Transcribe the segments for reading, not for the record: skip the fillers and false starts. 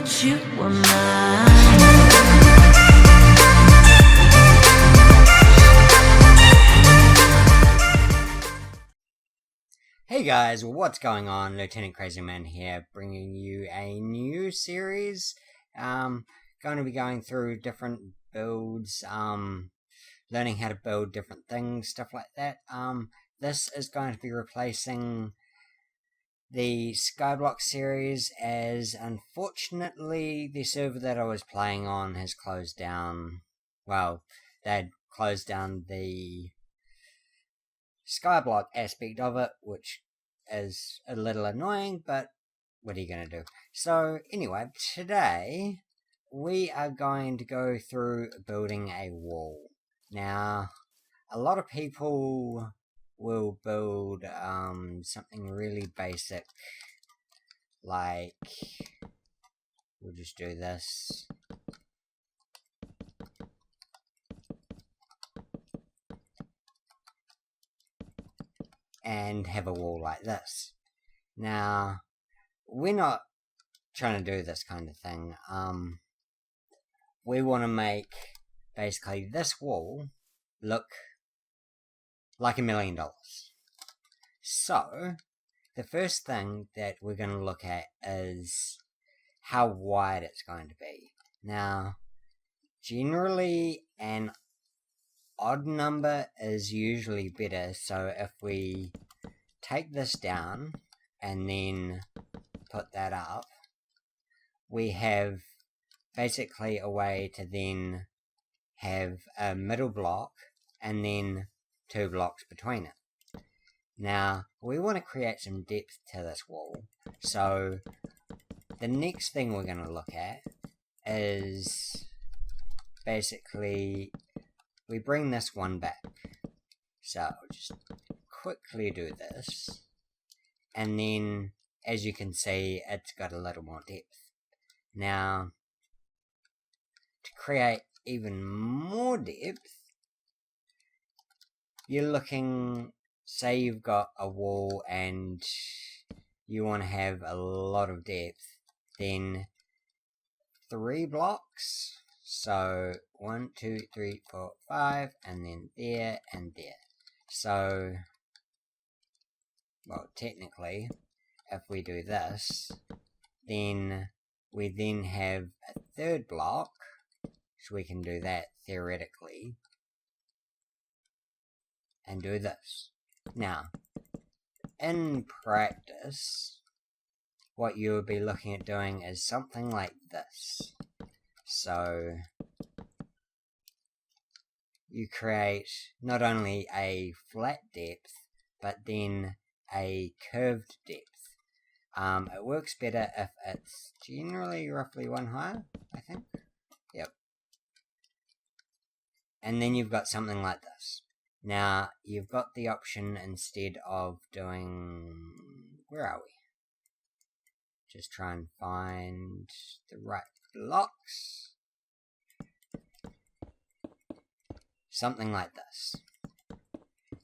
that you were mine. Hey guys, what's going on? Lieutenant Crazyman here, bringing you a new series. Going to be going through different builds, learning how to build different things, stuff like that. This is going to be replacing the Skyblock series, as unfortunately the server that I was playing on has closed down. Well, they'd closed down the Skyblock aspect of it, which is a little annoying, but what are you going to do? So anyway, today we are going to go through building a wall. Now, a lot of people will build something really basic, like we'll just do this. And have a wall like this. Now, we're not trying to do this kind of thing. We want to make basically this wall look like $1 million. So, the first thing that we're going to look at is how wide it's going to be. Now, generally an odd number is usually better, so if we take this down and then put that up, we have basically a way to then have a middle block and then 2 blocks between it. Now, we want to create some depth to this wall, so the next thing we're going to look at is basically we bring this one back. So I'll just quickly do this, and then as you can see, it's got a little more depth. Now, to create even more depth, you're looking, say you've got a wall and you want to have a lot of depth, then 3 blocks. So 1, 2, 3, 4, 5, and then there and there. So, well, technically, if we do this, then we then have a 3rd block, so we can do that theoretically, and do this. Now, in practice, what you would be looking at doing is something like this. So, you create not only a flat depth, but then a curved depth. It works better if it's generally roughly 1 higher, I think. Yep. And then you've got something like this. Now, you've got the option, instead of doing... where are we? Just try and find the right blocks. Something like this.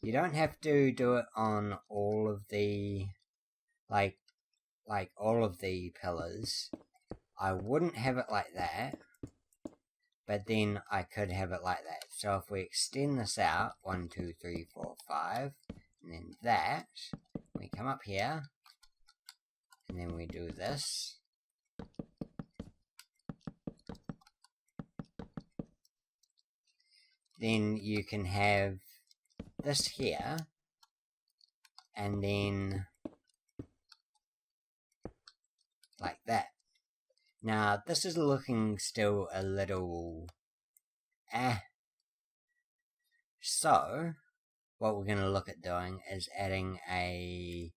You don't have to do it on all of the like all of the pillars. I wouldn't have it like that, but then I could have it like that. So if we extend this out, 1, 2, 3, 4, 5, and then that, we come up here, and then we do this. Then you can have this here, and then like that. Now, this is looking still a little So, what we're going to look at doing is adding a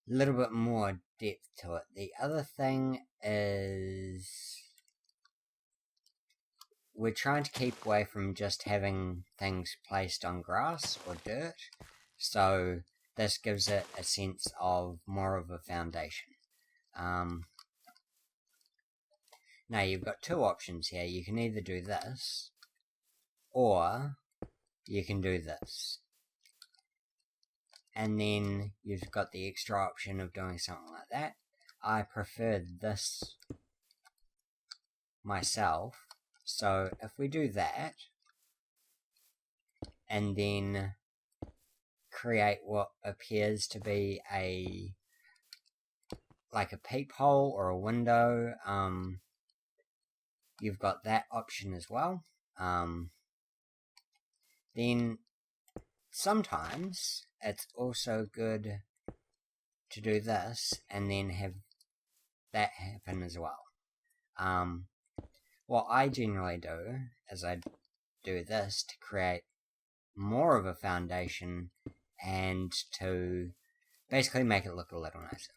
little bit more depth to it. The other thing is we're trying to keep away from just having things placed on grass or dirt, so this gives it a sense of more of a foundation. Now you've got 2 options here. You can either do this, or you can do this. And then you've got the extra option of doing something like that. I prefer this myself. So if we do that, and then create what appears to be like a peephole or a window, you've got that option as well. Then sometimes it's also good to do this and then have that happen as well. What I generally do is I do this to create more of a foundation and to basically make it look a little nicer.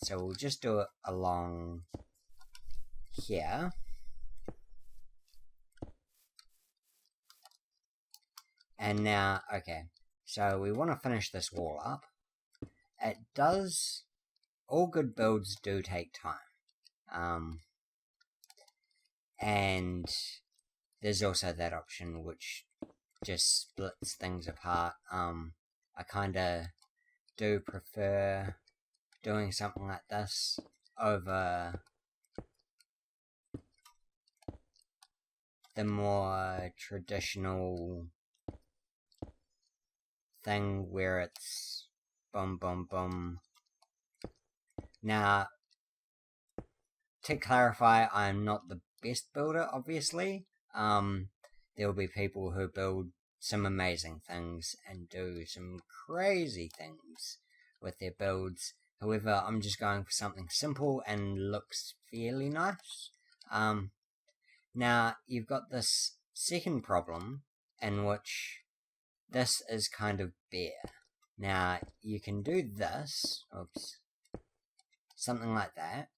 So we'll just do it along here. And now, okay, so we want to finish this wall up. It does, all good builds do take time. And there's also that option which just splits things apart. I kinda do prefer doing something like this over the more traditional thing where it's boom, boom, boom. Now, to clarify, I'm not the best builder, obviously. There will be people who build some amazing things and do some crazy things with their builds. However, I'm just going for something simple and looks fairly nice. Now, you've got this second problem in which this is kind of bare. Now, you can do this, oops, something like that,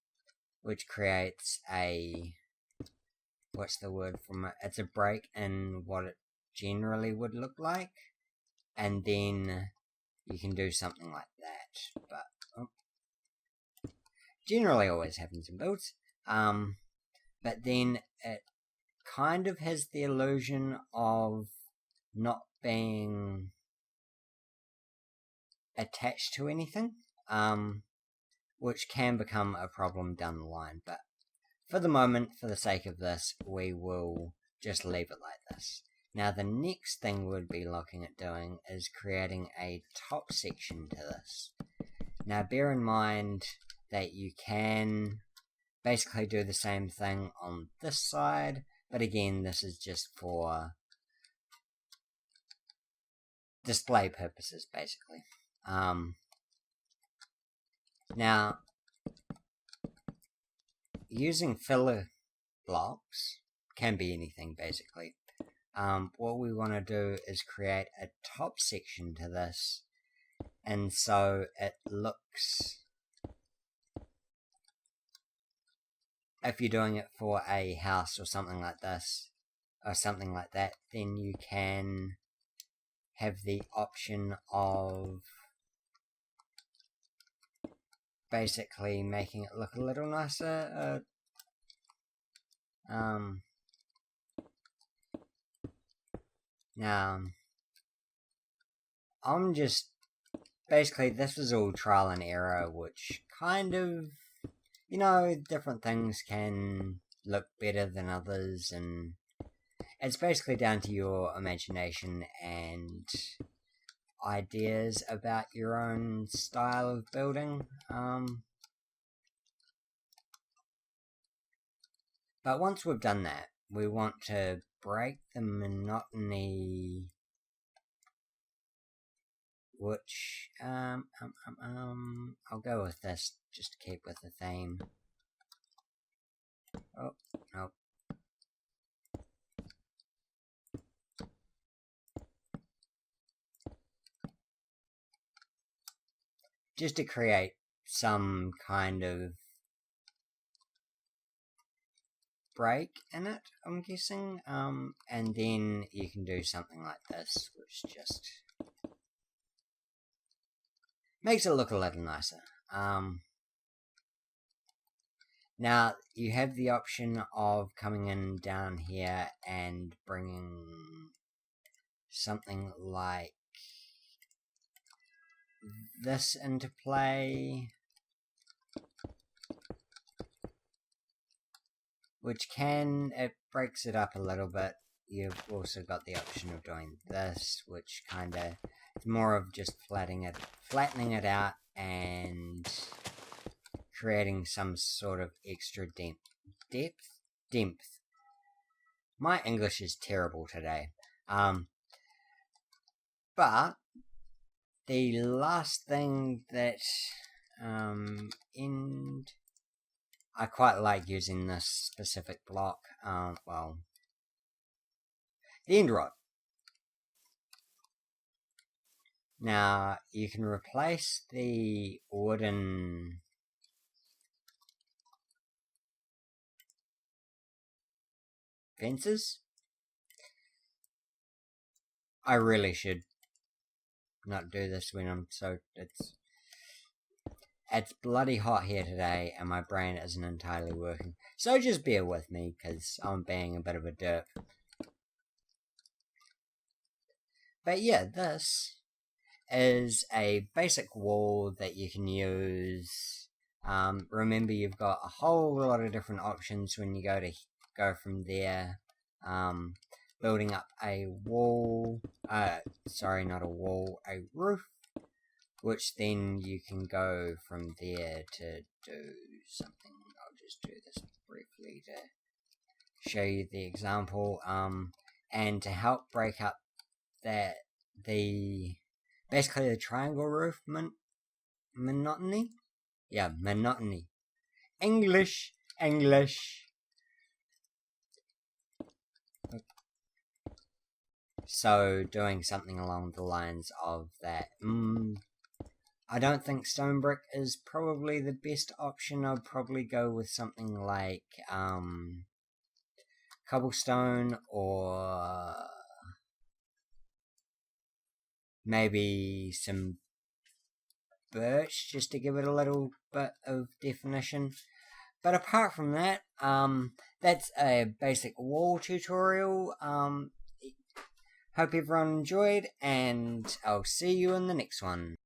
which creates a, what's the word from it? It's a break in what it generally would look like, and then you can do something like that, but generally always happens in builds. But then it kind of has the illusion of not being attached to anything, which can become a problem down the line, but for the moment, for the sake of this, we will just leave it like this. Now, the next thing we'll be looking at doing is creating a top section to this. Now, bear in mind that you can basically do the same thing on this side, but again, this is just for display purposes, basically. Now, using filler blocks can be anything, basically. What we want to do is create a top section to this, and so it looks, if you're doing it for a house or something like this, or something like that, then you can have the option of basically making it look a little nicer. Now, I'm just, basically this was all trial and error, which kind of, you know, different things can look better than others, and it's basically down to your imagination and ideas about your own style of building. But once we've done that, we want to break the monotony, which, I'll go with this, just to keep with the theme. Oh, no. Just to create some kind of break in it, I'm guessing, and then you can do something like this, which just makes it look a little nicer. Now, you have the option of coming in down here and bringing something like this into play. which it breaks it up a little bit. You've also got the option of doing this, which kind of is more of just flattening it out and creating some sort of extra depth. My English is terrible today. But the last thing that I quite like using this specific block. Well, the end rod. Now you can replace the wooden fences. I really should not do this when I'm it's bloody hot here today and my brain isn't entirely working. So just bear with me because I'm being a bit of a derp. But yeah, this is a basic wall that you can use. Remember, you've got a whole lot of different options when you go from there. Building up a wall, sorry, not a wall, a roof, which then you can go from there to do something. I'll just do this briefly to show you the example, and to help break up basically the triangle roof monotony. Yeah, monotony. English. So doing something along the lines of that. I don't think stone brick is probably the best option. I'd probably go with something like cobblestone, or maybe some birch, just to give it a little bit of definition. But apart from that, that's a basic wall tutorial. Hope everyone enjoyed, and I'll see you in the next one.